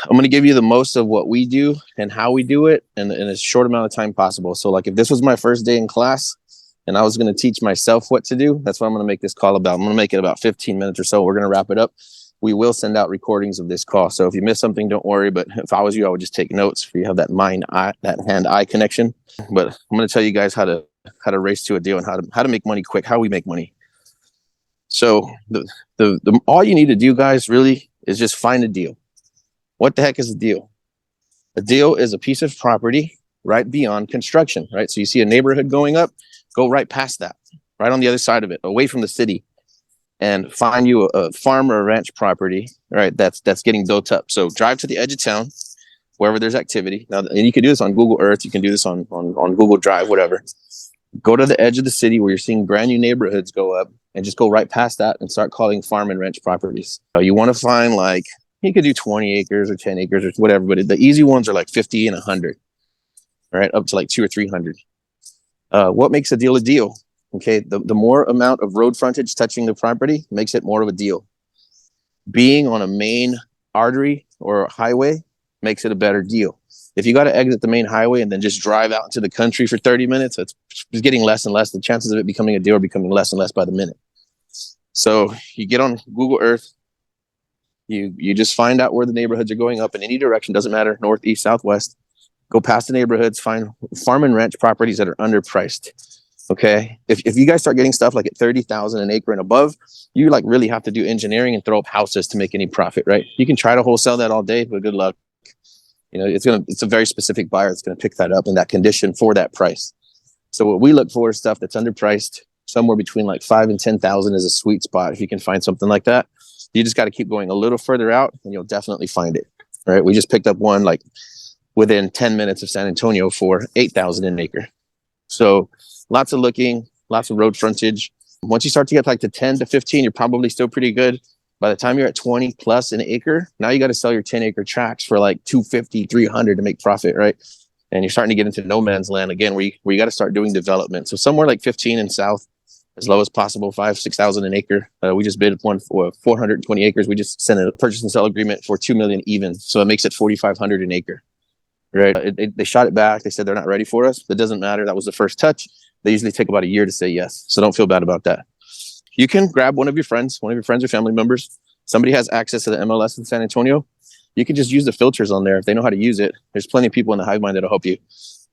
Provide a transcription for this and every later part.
I'm going to give you the most of what we do and how we do it in as short amount of time possible. So like if this was my first day in class and I was going to teach myself what to do, that's what I'm going to make this call about. I'm going to make it about 15 minutes or so. We're going to wrap it up. We will send out recordings of this call. So if you miss something, don't worry. But if I was you, I would just take notes for you have that hand-eye connection. But I'm going to tell you guys how to race to a deal and how to make money quick, how we make money. So the all you need to do, guys, really is just find a deal. What the heck is a deal? A deal is a piece of property right beyond construction, right? So you see a neighborhood going up, go right past that, right on the other side of it, away from the city, and find you a farm or a ranch property, right? That's getting built up. So drive to the edge of town, wherever there's activity. Now, and you can do this on Google Earth. You can do this on Google Drive, whatever. Go to the edge of the city where you're seeing brand new neighborhoods go up and just go right past that and start calling farm and ranch properties. So you want to find like, you could do 20 acres or 10 acres or whatever, but the easy ones are like 50 and 100, right? Up to like 200 or 300. What makes a deal a deal? Okay, the more amount of road frontage touching the property makes it more of a deal. Being on a main artery or highway makes it a better deal. If you got to exit the main highway and then just drive out into the country for 30 minutes, it's getting less and less. The chances of it becoming a deal are becoming less and less by the minute. So you get on Google Earth, you just find out where the neighborhoods are going up in any direction, doesn't matter, north, east, southwest. Go past the neighborhoods, find farm and ranch properties that are underpriced. Okay, if you guys start getting stuff like at 30,000 an acre and above, you like really have to do engineering and throw up houses to make any profit, right? You can try to wholesale that all day, but good luck. You know, it's a very specific buyer that's going to pick that up in that condition for that price. So what we look for is stuff that's underpriced, somewhere between like 5 and 10,000 is a sweet spot. If you can find something like that, you just got to keep going a little further out, and you'll definitely find it. Right? We just picked up one like within 10 minutes of San Antonio for 8,000 an acre. So lots of looking, lots of road frontage. Once you start to get like to 10 to 15, you're probably still pretty good. By the time you're at 20 plus an acre, now you got to sell your 10 acre tracts for like 250, 300 to make profit, right? And you're starting to get into no man's land again, where you got to start doing development. So somewhere like 15 and south, as low as possible, 5,000-6,000 an acre. We just bid one for 420 acres. We just sent a purchase and sell agreement for $2 million even. So it makes it 4,500 an acre. Right? They shot it back. They said they're not ready for us. It doesn't matter. That was the first touch. They usually take about a year to say yes. So don't feel bad about that. You can grab one of your friends or family members. Somebody has access to the MLS in San Antonio. You can just use the filters on there if they know how to use it. There's plenty of people in the hive mind that'll help you.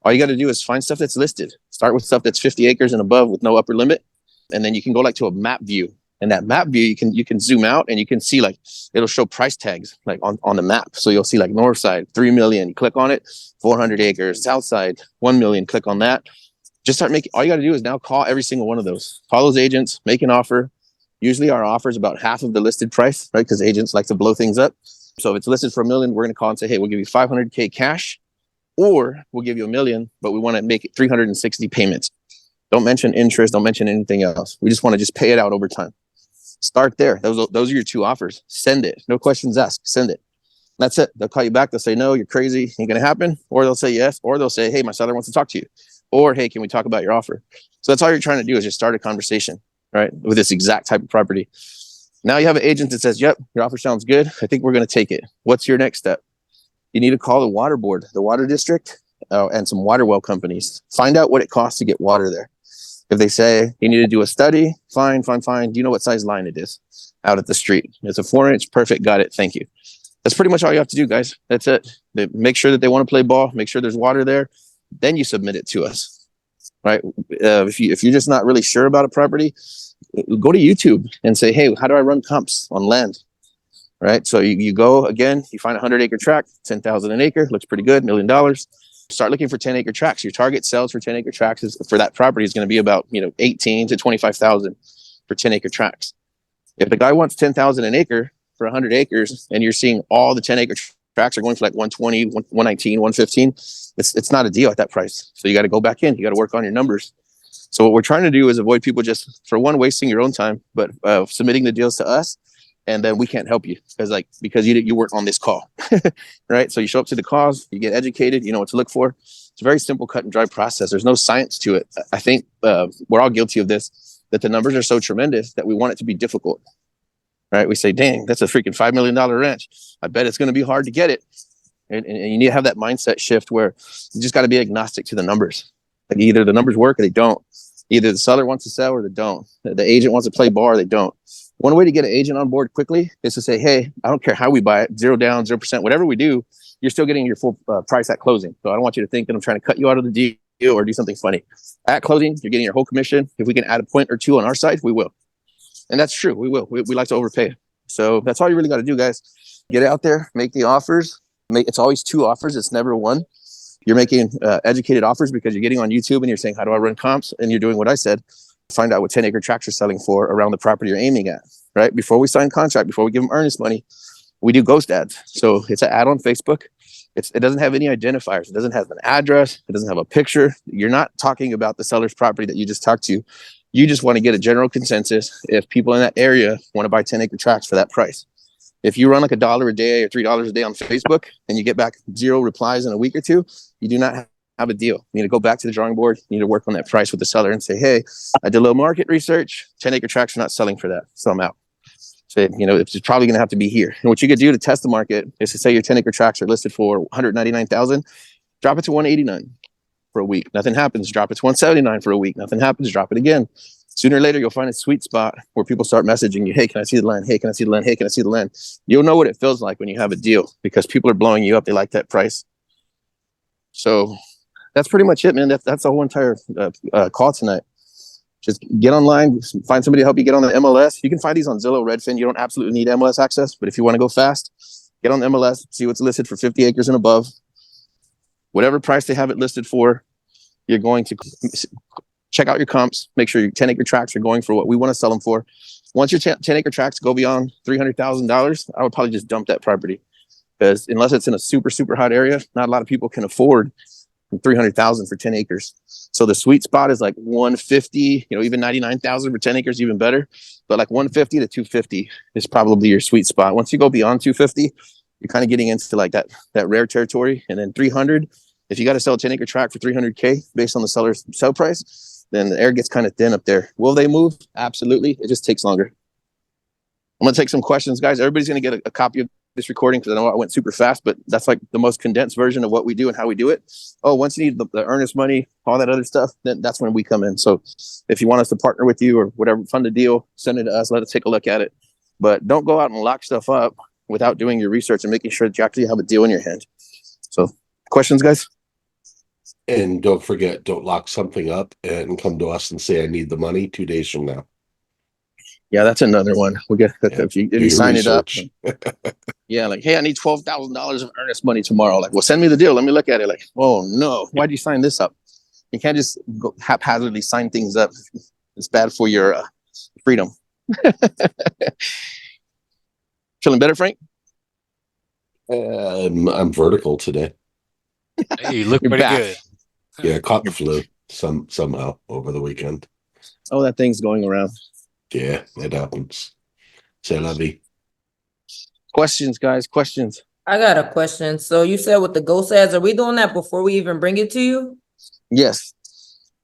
All you got to do is find stuff that's listed. Start with stuff that's 50 acres and above with no upper limit. And then you can go like to a map view. And that map view, you can zoom out and you can see like, it'll show price tags like on the map. So you'll see like north side, 3 million, you click on it, 400 acres, south side, 1 million, click on that. Just start making, all you got to do is now call every single one of those. Call those agents, make an offer. Usually our offer is about half of the listed price, right? Because agents like to blow things up. So if it's listed for $1 million, we're going to call and say, hey, we'll give you 500K cash, or we'll give you $1 million, but we want to make it 360 payments. Don't mention interest. Don't mention anything else. We just want to just pay it out over time. Start there. Those are your two offers. Send it. No questions asked. Send it. That's it. They'll call you back. They'll say, no, you're crazy. Ain't going to happen. Or they'll say yes. Or they'll say, hey, my seller wants to talk to you. Or, hey, can we talk about your offer? So that's all you're trying to do is just start a conversation, right? With this exact type of property. Now you have an agent that says, yep, your offer sounds good. I think we're going to take it. What's your next step? You need to call the water board, the water district, and some water well companies. Find out what it costs to get water there. If they say you need to do a study, fine. Do you know what size line it is out at the street? It's a 4-inch. Perfect. Got it. Thank you. That's pretty much all you have to do, guys. That's it. They make sure that they want to play ball. Make sure there's water there. Then you submit it to us, right? If you're just not really sure about a property, go to YouTube and say, hey, how do I run comps on land? Right? So you go again, you find a 100-acre tract, 10,000 an acre, looks pretty good, $1 million. Start looking for 10-acre tracts. Your target sales for 10-acre tracts for that property is going to be about 18 to 25,000 for 10-acre tracts. If the guy wants 10,000 an acre for 100 acres, and you're seeing all the 10-acre tracts are going for like 120, 119, 115, it's not a deal at that price. So you got to go back in. You got to work on your numbers. So what we're trying to do is avoid people just, for one, wasting your own time, but submitting the deals to us. And then we can't help you because you weren't on this call, right? So you show up to the calls, you get educated, you know what to look for. It's a very simple, cut and dry process. There's no science to it. I think we're all guilty of this, that the numbers are so tremendous that we want it to be difficult, right? We say, dang, that's a freaking $5 million ranch. I bet it's going to be hard to get it. And you need to have that mindset shift where you just got to be agnostic to the numbers. Like either the numbers work or they don't. Either the seller wants to sell or they don't. The agent wants to play bar or they don't. One way to get an agent on board quickly is to say, hey, I don't care how we buy it, 0 down, 0%, whatever we do, you're still getting your full price at closing. So I don't want you to think that I'm trying to cut you out of the deal or do something funny. At closing, you're getting your whole commission. If we can add a point or two on our side, we will. And that's true. We will. We like to overpay. So that's all you really got to do, guys. Get out there, make the offers. It's always 2 offers. It's never 1. You're making educated offers because you're getting on YouTube and you're saying, how do I run comps? And you're doing what I said. Find out what 10-acre tracts are selling for around the property you're aiming at, right? Before we sign contract, before we give them earnest money, we do ghost ads. So it's an ad on Facebook. It doesn't have any identifiers. It doesn't have an address. It doesn't have a picture. You're not talking about the seller's property that you just talked to. You just want to get a general consensus if people in that area want to buy 10-acre tracts for that price. If you run like $1 a day or $3 a day on Facebook and you get back 0 replies in a week or 2, you do not have a deal. You need to go back to the drawing board. You need to work on that price with the seller and say, hey, I did a little market research. 10-acre tracts are not selling for that. So I'm out. So, it's probably going to have to be here. And what you could do to test the market is to say your 10-acre tracts are listed for $199,000. Drop it to $189 for a week. Nothing happens. Drop it to $179 for a week. Nothing happens. Drop it again. Sooner or later, you'll find a sweet spot where people start messaging you, hey, can I see the land? Hey, can I see the land? Hey, can I see the land? You'll know what it feels like when you have a deal because people are blowing you up. They like that price. So that's pretty much it, man. That's the whole entire call tonight. Just get online, find somebody to help you get on the MLS. You can find these on Zillow, Redfin. You don't absolutely need MLS access, but if you want to go fast, get on the MLS, see what's listed for 50 acres and above. Whatever price they have it listed for, you're going to check out your comps, make sure your 10-acre tracts are going for what we want to sell them for. Once your 10-acre tracts go beyond $300,000, I would probably just dump that property because unless it's in a super, super hot area, not a lot of people can afford $300,000 for 10 acres. So the sweet spot is like 150, even 99,000 for 10 acres, even better. But like 150 to 250 is probably your sweet spot. Once you go beyond 250, you're kind of getting into like that rare territory. And then 300, if you got to sell a 10-acre tract for 300K based on the seller's sell price, then the air gets kind of thin up there. Will they move? Absolutely. It just takes longer. I'm going to take some questions, guys. Everybody's going to get a copy of this recording because I know I went super fast, but that's like the most condensed version of what we do and how we do it. Oh, once you need the earnest money, all that other stuff, then that's when we come in. So if you want us to partner with you or whatever, fund the deal, send it to us. Let us take a look at it. But don't go out and lock stuff up without doing your research and making sure that you actually have a deal in your hand. So questions, guys? And don't forget, don't lock something up and come to us and say, I need the money 2 days from now. Yeah, that's another one. We'll get if you sign research. it up. Yeah, like, hey, I need $12,000 of earnest money tomorrow. Like, well, send me the deal. Let me look at it. Like, oh no, why'd you sign this up? You can't just go haphazardly sign things up. It's bad for your freedom. Feeling better, Frank? I'm vertical today. Hey, you look You're pretty back. good. Yeah, I caught the flu somehow over the weekend. Oh, that thing's going around. Yeah, it happens. C'est la vie. Questions, guys, questions. I got a question. So you said with the ghost ads, are we doing that before we even bring it to you? Yes,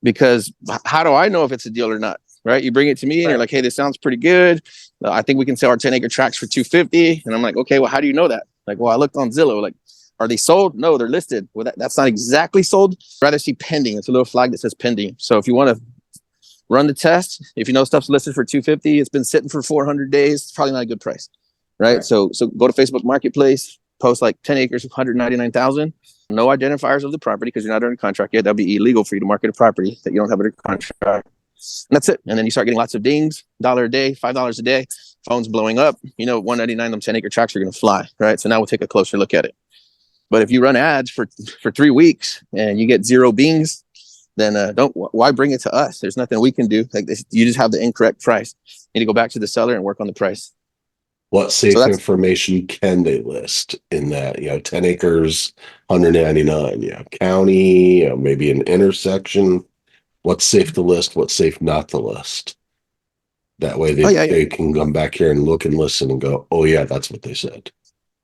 because how do I know if it's a deal or not? Right? You bring it to me and you're like, hey, this sounds pretty good. I think we can sell our 10-acre tracts for $250. And I'm like, okay, well, how do you know that? Like, well, I looked on Zillow. Like, are they sold? No, they're listed. Well, that's not exactly sold. Rather see pending. It's a little flag that says pending. So if you want to run the test, if you know stuff's listed for $250, it's been sitting for 400 days, it's probably not a good price. Right? So go to Facebook Marketplace, post like 10 acres, 199,000. No identifiers of the property because you're not under contract yet. That'd be illegal for you to market a property that you don't have under contract. And that's it. And then you start getting lots of dings, $1 a day, $5 a day, phones blowing up. 199, them 10-acre tracts are going to fly. Right? So now we'll take a closer look at it. But if you run ads for 3 weeks and you get 0 bings, then why bring it to us? There's nothing we can do. Like this, you just have the incorrect price. You need to go back to the seller and work on the price. What safe information can they list in that? 10 acres, 199. County, maybe an intersection. What's safe to list? What's safe not to list? That way they can come back here and look and listen and go, oh yeah, that's what they said.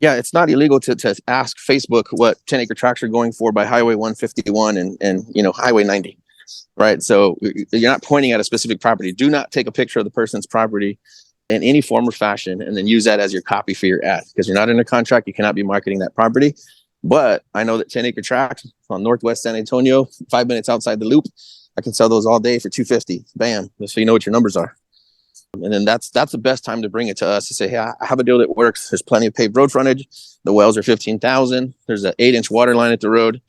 Yeah, it's not illegal to ask Facebook what 10-acre tracts are going for by Highway 151 and Highway 90, right? So you're not pointing at a specific property. Do not take a picture of the person's property in any form or fashion, and then use that as your copy for your ad. Because you're not in a contract, you cannot be marketing that property. But I know that 10-acre tracts on Northwest San Antonio, 5 minutes outside the loop, I can sell those all day for $250. Bam. So you know what your numbers are. And then that's the best time to bring it to us to say, hey, I have a deal that works. There's plenty of paved road frontage. The wells are 15,000. There's an 8-inch water line at the road.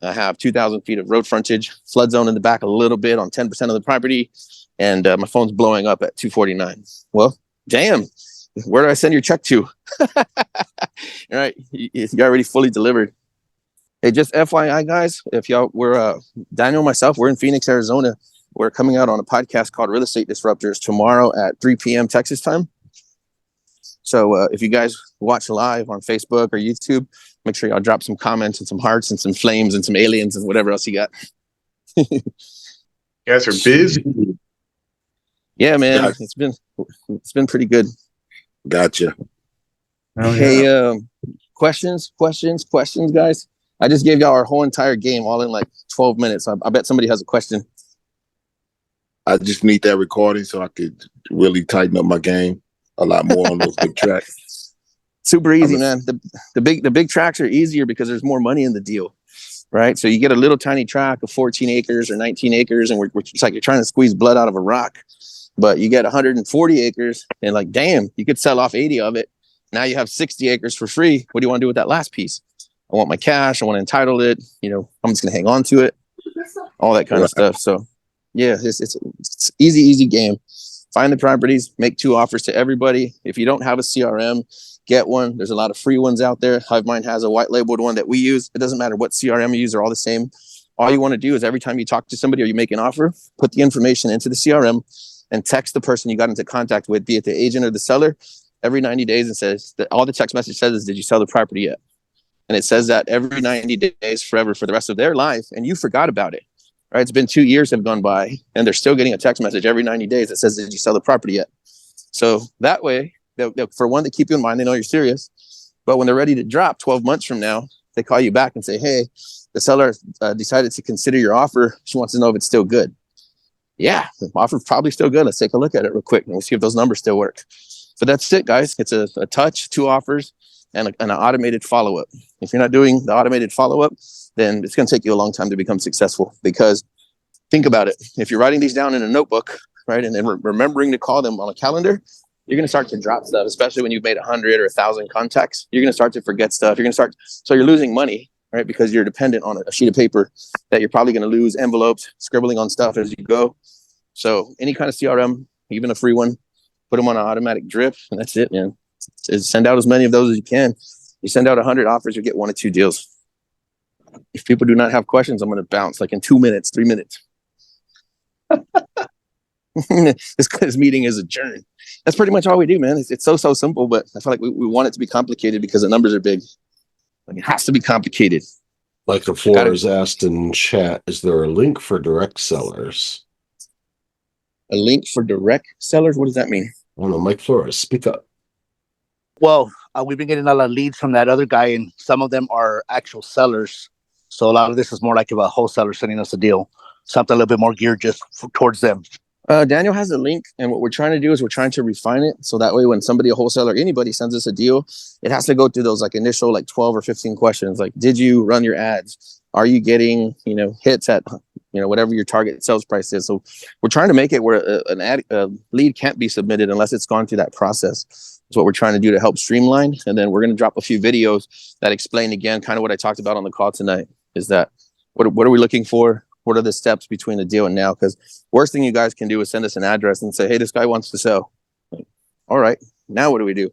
I have 2,000 feet of road frontage, flood zone in the back a little bit on 10% of the property. And my phone's blowing up at 249. Well, damn, where do I send your check to? All right, you already fully delivered. Hey, just FYI, guys, if y'all, Daniel and myself, we're in Phoenix, Arizona. We're coming out on a podcast called Real Estate Disruptors tomorrow at 3 p.m. Texas time. So if you guys watch live on Facebook or YouTube, make sure y'all drop some comments and some hearts and some flames and some aliens and whatever else you got. You guys are busy. Yeah, man, it's been pretty good. Gotcha. Oh, Hey, yeah. questions, guys. I just gave y'all our whole entire game all in like 12 minutes. I bet somebody has a question. I just need that recording so I could really tighten up my game a lot more on those big tracks. Super easy, man. The big tracks are easier because there's more money in the deal, right? So you get a little tiny tract of 14 acres or 19 acres, and it's like you're trying to squeeze blood out of a rock. But you get 140 acres, and like, damn, you could sell off 80 of it. Now you have 60 acres for free. What do you want to do with that last piece? I want my cash. I want to entitle it. I'm just gonna hang on to it. All that kind of stuff. So yeah, it's easy game. Find the properties, make 2 offers to everybody. If you don't have a CRM, get one. There's a lot of free ones out there. Hivemine has a white labeled one that we use. It doesn't matter what CRM you use, they're all the same. All you want to do is every time you talk to somebody or you make an offer, put the information into the CRM and text the person you got into contact with, be it the agent or the seller, every 90 days, and says that all the text message says is, did you sell the property yet? And it says that every 90 days forever for the rest of their life, and you forgot about it. Right? It's been 2 years have gone by, and they're still getting a text message every 90 days that says, did you sell the property yet? So that way, they'll, for one, they keep you in mind. They know you're serious. But when they're ready to drop 12 months from now, they call you back and say, hey, the seller decided to consider your offer. She wants to know if it's still good. Yeah, the offer's probably still good. Let's take a look at it real quick, and we'll see if those numbers still work. But that's it, guys. It's a touch, 2 offers, and an automated follow-up. If you're not doing the automated follow-up, then it's going to take you a long time to become successful. Because think about it. If you're writing these down in a notebook, right, and then remembering to call them on a calendar, you're going to start to drop stuff, especially when you've made 100 or 1,000 contacts. You're going to start to forget stuff. So you're losing money, right, because you're dependent on a sheet of paper that you're probably going to lose, envelopes, scribbling on stuff as you go. So any kind of CRM, even a free one, put them on an automatic drip, and that's it, man. Send out as many of those as you can. You send out 100 offers, you get 1 or 2 deals. If people do not have questions, I'm going to bounce like in 2 minutes, 3 minutes. This meeting is adjourned. That's pretty much all we do, man. It's so simple, but I feel like we want it to be complicated because the numbers are big. Like, it has to be complicated. Like the floor is asked in chat, is there a link for direct sellers? A link for direct sellers? What does that mean? I don't know. Mike Flores, speak up. Well, we've been getting a lot of leads from that other guy, and some of them are actual sellers. So a lot of this is more like if a wholesaler sending us a deal, something a little bit more geared just towards them. Daniel has a link, and what we're trying to do is we're trying to refine it. So that way, when somebody, a wholesaler, anybody sends us a deal, it has to go through those like initial like 12 or 15 questions. Like, did you run your ads? Are you getting, hits at, whatever your target sales price is? So we're trying to make it where a lead can't be submitted unless it's gone through that process. That's what we're trying to do to help streamline. And then we're going to drop a few videos that explain again, kind of what I talked about on the call tonight, is that what are we looking for? What are the steps between the deal and now? Because worst thing you guys can do is send us an address and say, hey, this guy wants to sell. Like, all right, now what do we do?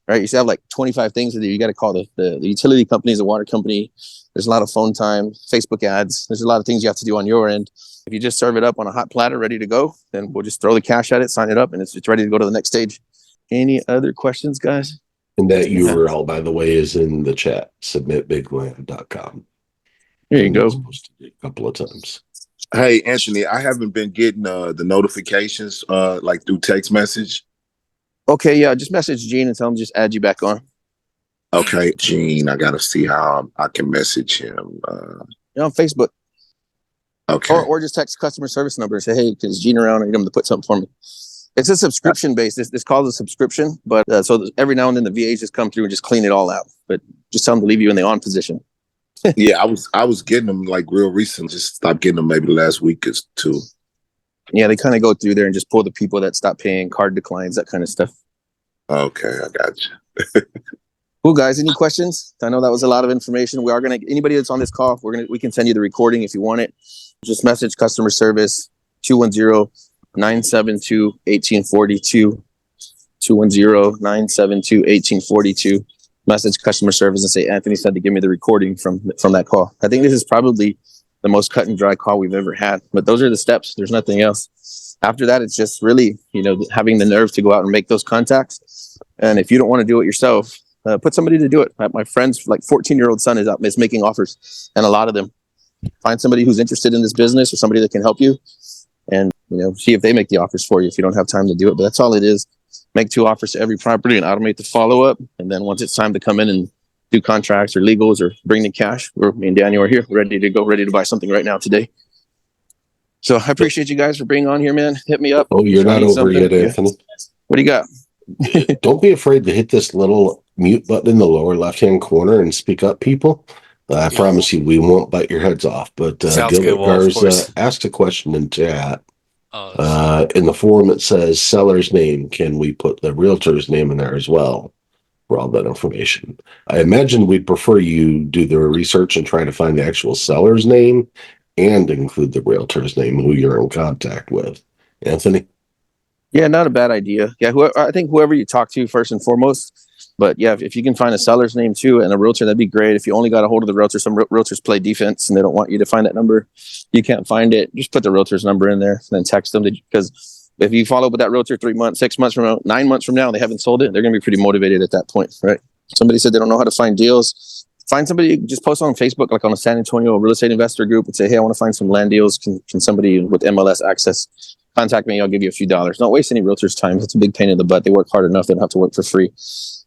Right? You should have like 25 things to do. You got to call the utility companies, the water company. There's a lot of phone time, Facebook ads. There's a lot of things you have to do on your end. If you just serve it up on a hot platter ready to go, then we'll just throw the cash at it, sign it up, and it's ready to go to the next stage. Any other questions, guys? And that URL, by the way, is in the chat, submitbigland.com. There you go. A couple of times. Hey, Anthony, I haven't been getting the notifications like through text message. Okay, yeah, just message Gene and tell him just add you back on. Okay, Gene, I got to see how I can message him. You're on Facebook. Okay. Or just text customer service number and say, hey, is Gene around? I need him to put something for me. It's a subscription based. It's called a subscription, but so every now and then the VAs just come through and just clean it all out. But just tell them to leave you in the on position. Yeah, I was getting them like real recent. Just stopped getting them maybe the last week or two. Yeah, they kind of go through there and just pull the people that stop paying, card declines, that kind of stuff. Okay, I got you. Cool, guys. Any questions? I know that was a lot of information. We are gonna anybody that's on this call, we can send you the recording if you want it. Just message customer service 210-972-1842. 210-972-1842. Message customer service and say Anthony said to give me the recording from that call. I think this is probably the most cut and dry call we've ever had. But those are the steps. There's nothing else. After that, it's just really, having the nerve to go out and make those contacts. And if you don't want to do it yourself, put somebody to do it. My friend's 14-year-old son is making offers, and a lot of them. Find somebody who's interested in this business or somebody that can help you, and see if they make the offers for you if you don't have time to do it. But that's all it is. Make 2 offers to every property and automate the follow-up. And then once it's time to come in and do contracts or legals or bring the cash, me and Daniel are here, ready to go, ready to buy something right now today. So I appreciate you guys for being on here, man. Hit me up. Oh, you're not over yet, Anthony. What do you got? Don't be afraid to hit this little mute button in the lower left-hand corner and speak up, people. I promise you, we won't bite your heads off. But Gilbert Garza asked a question in chat. In the forum, it says seller's name. Can we put the realtor's name in there as well for all that information? I imagine we'd prefer you do the research and try to find the actual seller's name and include the realtor's name, who you're in contact with. Anthony? Yeah, not a bad idea. Yeah, I think whoever you talk to first and foremost. But yeah, if you can find a seller's name too and a realtor, that'd be great. If you only got a hold of the realtor, some realtors play defense and they don't want you to find that number. You can't find it. Just put the realtor's number in there and then text them, because if you follow up with that realtor 3 months, 6 months from now, 9 months from now, and they haven't sold it, they're going to be pretty motivated at that point, right? Somebody said they don't know how to find deals. Find somebody, just post on Facebook, like on a San Antonio real estate investor group, and say, hey, I want to find some land deals. Can somebody with MLS access contact me? I'll give you a few dollars. Don't waste any realtors' time. It's a big pain in the butt. They work hard enough. They don't have to work for free.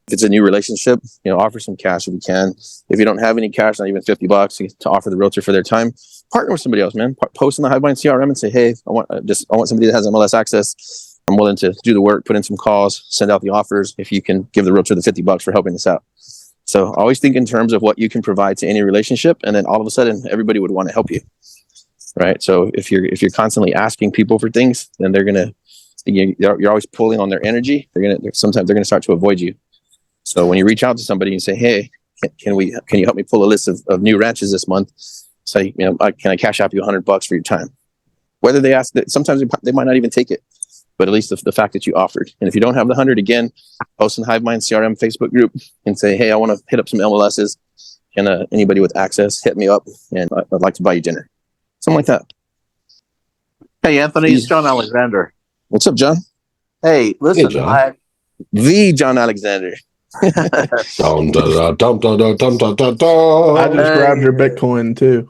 If it's a new relationship, offer some cash if you can. If you don't have any cash, not even $50 to offer the realtor for their time, partner with somebody else, man. Post in the Highline CRM and say, hey, I want somebody that has MLS access. I'm willing to do the work, put in some calls, send out the offers. If you can give the realtor the $50 for helping us out. So always think in terms of what you can provide to any relationship, and then all of a sudden everybody would want to help you, right? So if you're constantly asking people for things, then you're always pulling on their energy. Sometimes they're gonna start to avoid you. So when you reach out to somebody and say, hey, can you help me pull a list of new ranches this month? Say, can I cash out you $100 for your time? Whether they ask that, sometimes they might not even take it, but at least the fact that you offered. And if you don't have the 100, again, post in the Hivemind CRM Facebook group and say, hey, I want to hit up some MLSs. And anybody with access, hit me up, and I'd like to buy you dinner. Something like that. Hey, Anthony, it's John Alexander. What's up, John? Hey, listen, John. The John Alexander. Dum, dum, dum, dum, dum, dum, dum, dum, I just grabbed your Hey. Bitcoin too.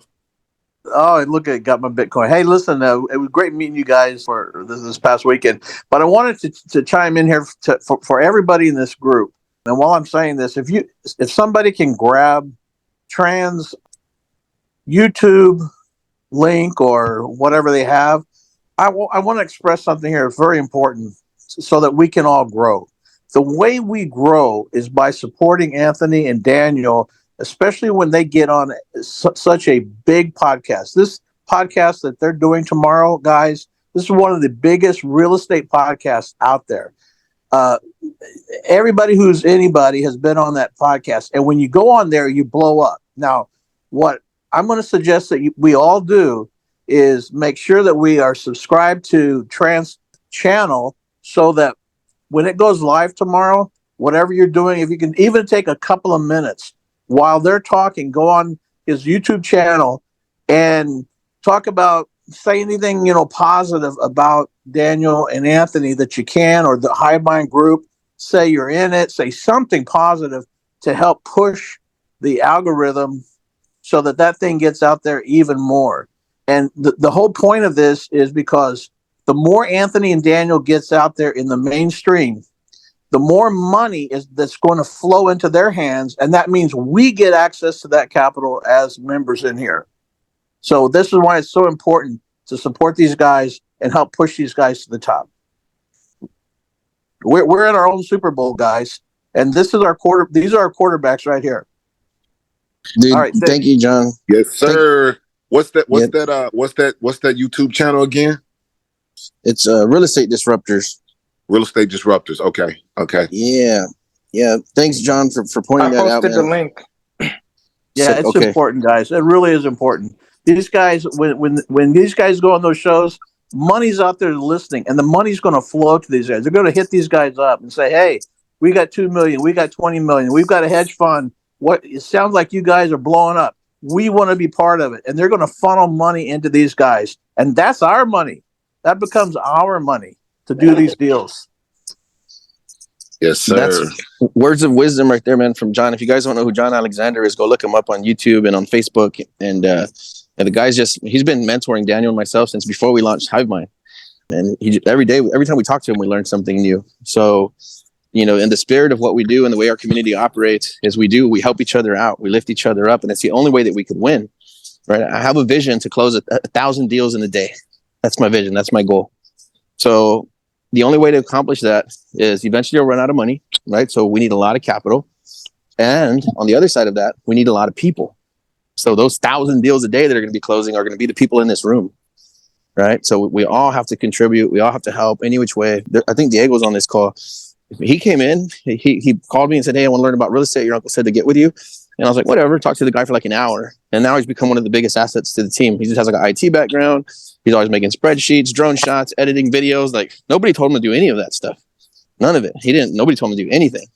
Oh, look at got my Bitcoin. Hey, listen, it was great meeting you guys for this past weekend. But I wanted to chime in here for everybody in this group. And while I'm saying this, if somebody can grab Trans YouTube link or whatever they have, I want to express something here very important so that we can all grow. The way we grow is by supporting Anthony and Daniel, especially when they get on such a big podcast. This podcast that they're doing tomorrow, guys, this is one of the biggest real estate podcasts out there. Everybody who's anybody has been on that podcast. And when you go on there, you blow up. Now, what I'm going to suggest that we all do is make sure that we are subscribed to Trans channel so that when it goes live tomorrow, whatever you're doing, if you can even take a couple of minutes while they're talking, go on his YouTube channel and talk about, say anything, positive about Daniel and Anthony that you can, or the Highbind group. Say you're in it, say something positive to help push the algorithm so that thing gets out there even more. And the whole point of this is because the more Anthony and Daniel gets out there in the mainstream, the more money that's going to flow into their hands. And that means we get access to that capital as members in here. So this is why it's so important to support these guys and help push these guys to the top. We're in our own Super Bowl, guys, and this is our These are our quarterbacks right here. Dude, All right, thank you, John. Yes, sir. What's that? Yep. What's that YouTube channel again? It's Real Estate Disruptors. Real Estate Disruptors. Okay. Okay. Yeah. Yeah. Thanks, John, for pointing that out, man. the link. Yeah, it's Okay. important, guys. It really is important. These guys, when these guys go on those shows, money's out there listening, and the money's going to flow to these guys. They're going to hit these guys up and say, "Hey, we got 2 million, we got 20 million, we've got a hedge fund. What it sounds like you guys are blowing up. We want to be part of it." And they're going to funnel money into these guys, and that's our money. That becomes our money to do these deals. Yes, sir. That's words of wisdom right there, man, from John. If you guys don't know who John Alexander is, go look him up on YouTube and on Facebook. And the guy's he's been mentoring Daniel and myself since before we launched HiveMind. And every time we talk to him, we learn something new. So, in the spirit of what we do and the way our community operates is we help each other out. We lift each other up. And it's the only way that we could win, right? I have a vision to close 1,000 deals in a day. That's my vision. That's my goal. So the only way to accomplish that is eventually you'll run out of money, right? So we need a lot of capital. And on the other side of that, we need a lot of people. So those 1,000 deals a day that are going to be closing are going to be the people in this room, right? So we all have to contribute. We all have to help any which way. I think Diego's on this call. He came in, he called me and said, "Hey, I want to learn about real estate. Your uncle said to get with you." And I was like, whatever, talked to the guy for like an hour. And now he's become one of the biggest assets to the team. He just has like an IT background. He's always making spreadsheets, drone shots, editing videos. Like nobody told him to do any of that stuff. None of it. Nobody told him to do anything.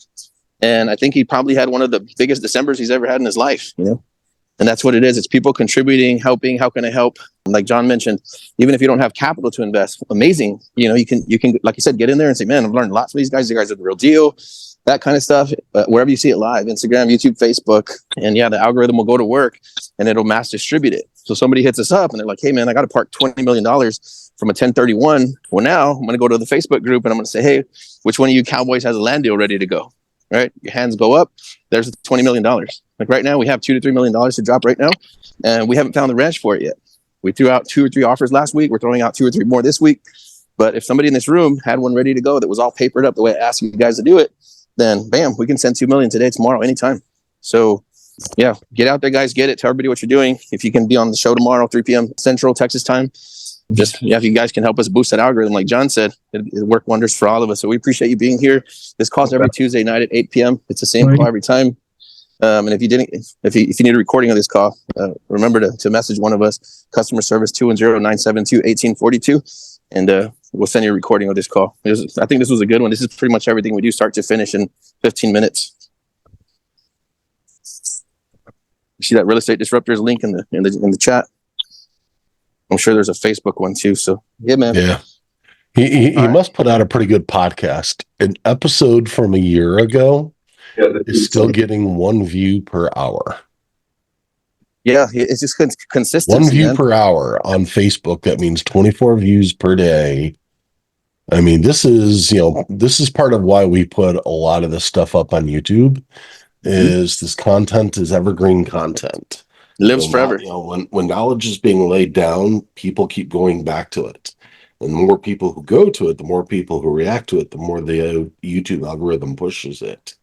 And I think he probably had one of the biggest Decembers he's ever had in his life, And that's what it is. It's people contributing, helping. How can I help? Like John mentioned, even if you don't have capital to invest, amazing. You can, like you said, get in there and say, "Man, I've learned lots from these guys. You guys are the real deal." That kind of stuff. Wherever you see it live, Instagram, YouTube, Facebook, and the algorithm will go to work and it'll mass distribute it. So somebody hits us up and they're like, "Hey, man, I got to park $20 million from a 1031. Well, now I'm going to go to the Facebook group and I'm going to say, "Hey, which one of you cowboys has a land deal ready to go?" Right? Your hands go up. There's $20 million. Like right now, we have $2 to $3 million to drop right now, and we haven't found the ranch for it yet. We threw out 2 or 3 offers last week. We're throwing out 2 or 3 more this week. But if somebody in this room had one ready to go that was all papered up the way I asked you guys to do it, then bam, we can send 2 million today, tomorrow, anytime. So yeah, get out there, guys. Get it. Tell everybody what you're doing. If you can be on the show tomorrow, 3 p.m. Central Texas time, if you guys can help us boost that algorithm, like John said, it'll work wonders for all of us. So we appreciate you being here. This calls every Tuesday night at 8 p.m. It's the same call every time. And if you need a recording of this call, remember to message one of us, customer service 210-972-1842, and we'll send you a recording of this call. I think this was a good one. This is pretty much everything we do, start to finish, in 15 minutes. You see that Real Estate Disruptors link in the chat? I'm sure there's a Facebook one too. So yeah, man. Yeah. He must put out a pretty good podcast. An episode from a year ago is still getting 1 view per hour. Yeah, it's just consistent. 1 view per hour on Facebook. That means 24 views per day. I mean, this is part of why we put a lot of this stuff up on YouTube. Is this content is evergreen content. Lives forever. When knowledge is being laid down, people keep going back to it. And the more people who go to it, the more people who react to it, the more the YouTube algorithm pushes it.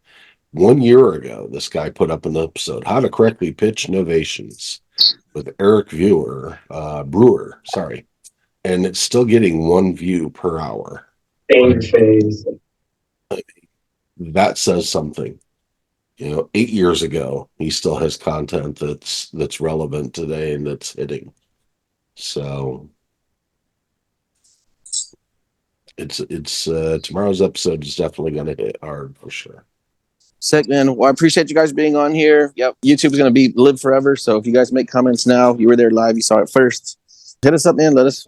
1 year ago, this guy put up an episode, How to Correctly Pitch Innovations, with Eric Brewer, and it's still getting 1 view per hour. That says something. 8 years ago, he still has content that's relevant today and that's hitting. So it's tomorrow's episode is definitely going to hit hard for sure. Sick, man. Well, I appreciate you guys being on here. Yep, YouTube is going to live forever. So if you guys make comments now, you were there live, you saw it first. Hit us up, man. Let us,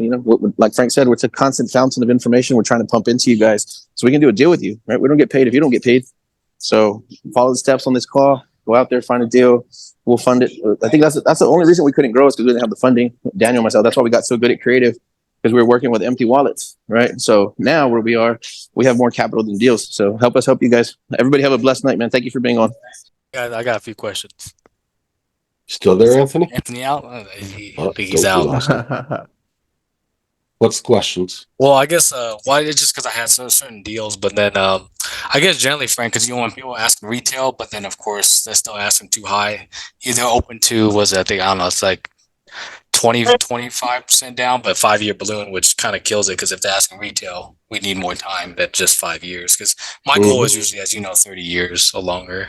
like Frank said, it's a constant fountain of information we're trying to pump into you guys so we can do a deal with you, right? We don't get paid if you don't get paid. So follow the steps on this call. Go out there, find a deal. We'll fund it. I think that's the only reason we couldn't grow is because we didn't have the funding. Daniel and myself, that's why we got so good at creative, because we were working with empty wallets, right? So now where we are, we have more capital than deals. So help us help you guys. Everybody have a blessed night, man. Thank you for being on. I got a few questions. Still there, Anthony? Anthony out? I think Oh, he's out. What's the questions? Well, I guess why it's just because I had certain deals, but then I guess generally, Frank, because you know when people ask retail, but then of course they're still asking too high. Either open to was I think I don't know, it's like 25% down, but 5-year balloon, which kind of kills it because if they're asking retail, we need more time than just 5 years. Because my goal is usually, as you know, 30 years or longer.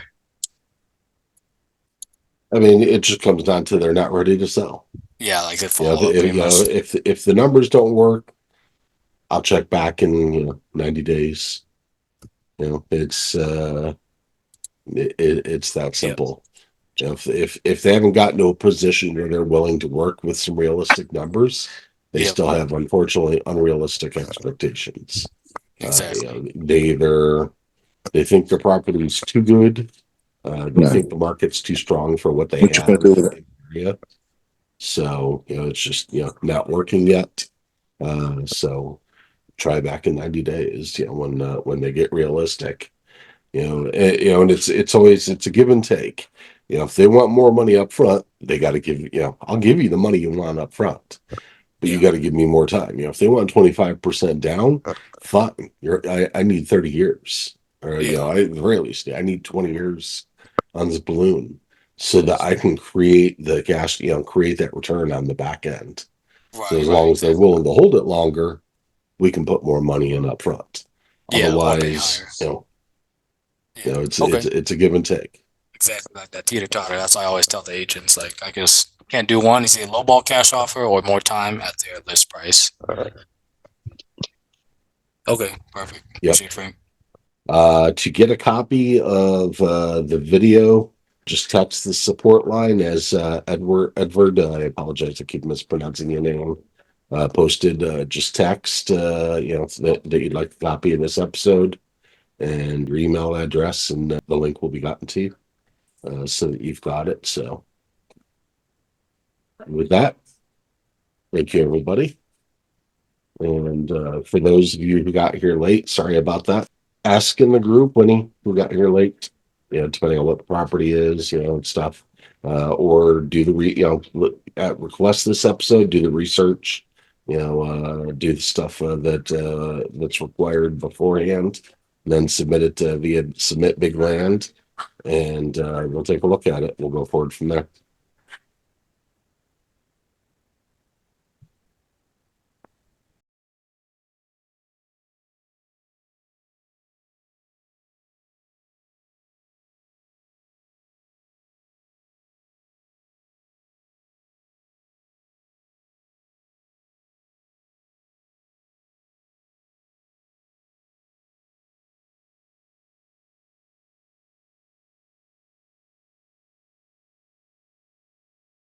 I mean, it just comes down to they're not ready to sell. Yeah, like if You know, pretty much. if the numbers don't work, I'll check back in 90 days. It's it's that simple. If they haven't gotten to a position where they're willing to work with some realistic numbers, they Yep. still have unfortunately unrealistic expectations. Exactly. They think their property is too good. They Right. think the market's too strong for what they What you have gonna do with in the area. So it's just not working yet. So try back in 90 days. When they get realistic. And it's a give and take. If they want more money up front, they got to give. I'll give you the money you want up front, but you got to give me more time. If they want 25% down, fine. I need 30 years, or at the very least, I need 20 years on this balloon so that I can create the cash. Create that return on the back end. So as long as they're willing to hold it longer, we can put more money in up front. Yeah, or pay Otherwise, higher. it's a give and take. Exactly like that teeter totter. That's why I always tell the agents, like, I guess can't do one. Is either lowball cash offer or more time at their list price. Okay, perfect. Yep. Appreciate it, Frank. To get a copy of the video, just text the support line as Edward. I apologize, I keep mispronouncing your name. Posted. Just text. That you'd like a copy of this episode, and your email address, and the link will be gotten to you, so that you've got it. So, with that, thank you, everybody. And for those of you who got here late, sorry about that. Ask in the group who got here late, depending on what the property is, and stuff. Or do request this episode, do the research, do the stuff that's required beforehand, then submit it via Submit Big Land, and we'll take a look at it. We'll go forward from there.